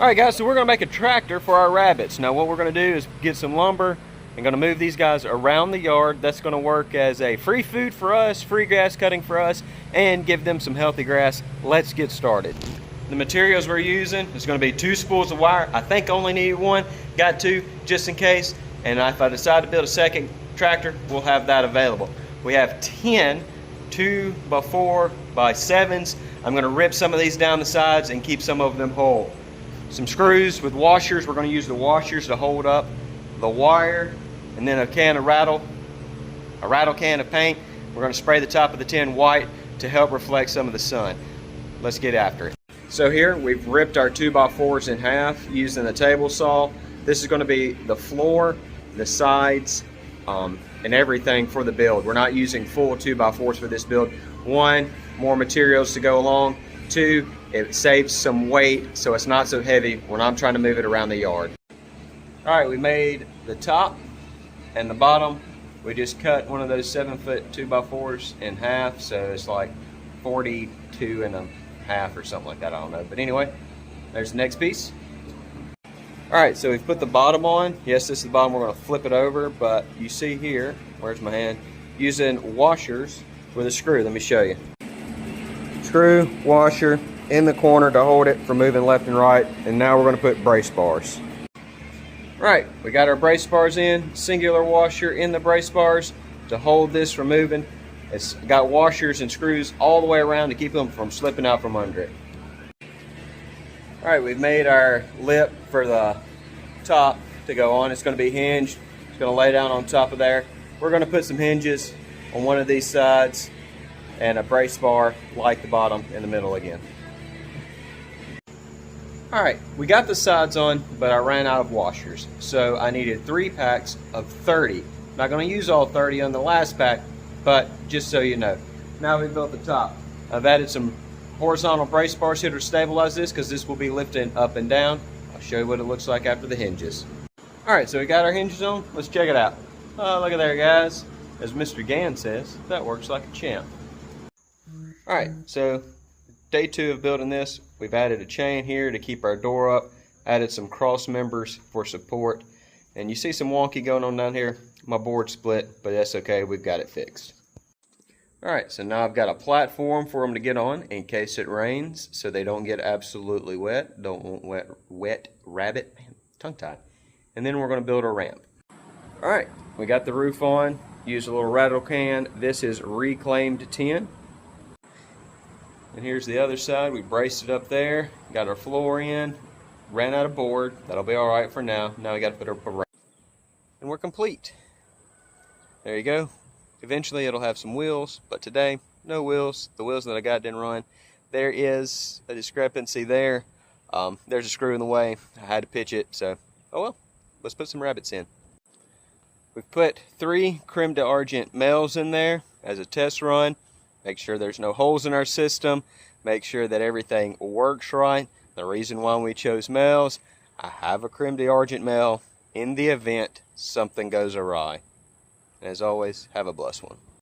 Alright guys, so we're going to make a tractor for our rabbits. Now what we're going to do is get some lumber and going to move these guys around the yard. That's going to work as a free food for us, free grass cutting for us, and give them some healthy grass. Let's get started. The materials we're using is going to be 2 spools of wire. I think I only need 1, got 2 just in case. And if I decide to build a second tractor, we'll have that available. We have 10 2x4x7s. I'm going to rip some of these down the sides and keep some of them whole. Some screws with washers. We're going to use the washers to hold up the wire, and then a rattle can of paint. We're going to spray the top of the tin white to help reflect some of the sun. Let's get after it. So here we've ripped our 2x4s in half using a table saw. This is going to be the floor, the sides, and everything for the build. We're not using full 2x4s for this build. 1, more materials to go along. 2, it saves some weight so it's not so heavy when I'm trying to move it around the yard. Alright, we made the top and the bottom. We just cut one of those 7-foot 2x4s in half, so it's like 42 and a half or something like that, I don't know. But anyway, there's the next piece. Alright, so we've put the bottom on. Yes, this is the bottom. We're going to flip it over, but you see here, where's my hand, using washers with a screw. Let me show you. Screw, washer in the corner to hold it from moving left and right, and now we're going to put brace bars. Right, we got our brace bars in, singular washer in the brace bars to hold this from moving. It's got washers and screws all the way around to keep them from slipping out from under it. Alright, we've made our lip for the top to go on. It's going to be hinged. It's going to lay down on top of there. We're going to put some hinges on one of these sides and a brace bar like the bottom in the middle again. Alright, we got the sides on, but I ran out of washers. So I needed 3 packs of 30. Not going to use all 30 on the last pack, but just so you know. Now we built the top. I've added some horizontal brace bars here to stabilize this because this will be lifting up and down. I'll show you what it looks like after the hinges. Alright, so we got our hinges on. Let's check it out. Oh, look at there, guys. As Mr. Gann says, that works like a champ. Alright, so day 2 of building this, we've added a chain here to keep our door up, added some cross members for support, and you see some wonky going on down here. My board split, but that's okay, we've got it fixed. Alright, so now I've got a platform for them to get on in case it rains so they don't get absolutely wet. Don't want wet rabbit. Man, tongue tied. And then we're going to build a ramp. Alright, we got the roof on. Use a little rattle can. This is reclaimed tin. And here's the other side. We braced it up there. Got our floor in. Ran out of board. That'll be alright for now. Now we got to put up a ramp. And we're complete. There you go. Eventually it'll have some wheels, but today, no wheels. The wheels that I got didn't run. There is a discrepancy there. There's a screw in the way. I had to pitch it, so oh well. Let's put some rabbits in. We've put 3 creme d'argent males in there as a test run. Make sure there's no holes in our system. Make sure that everything works right. The reason why we chose males, I have a creme d'argent male in the event something goes awry. As always, have a blessed one.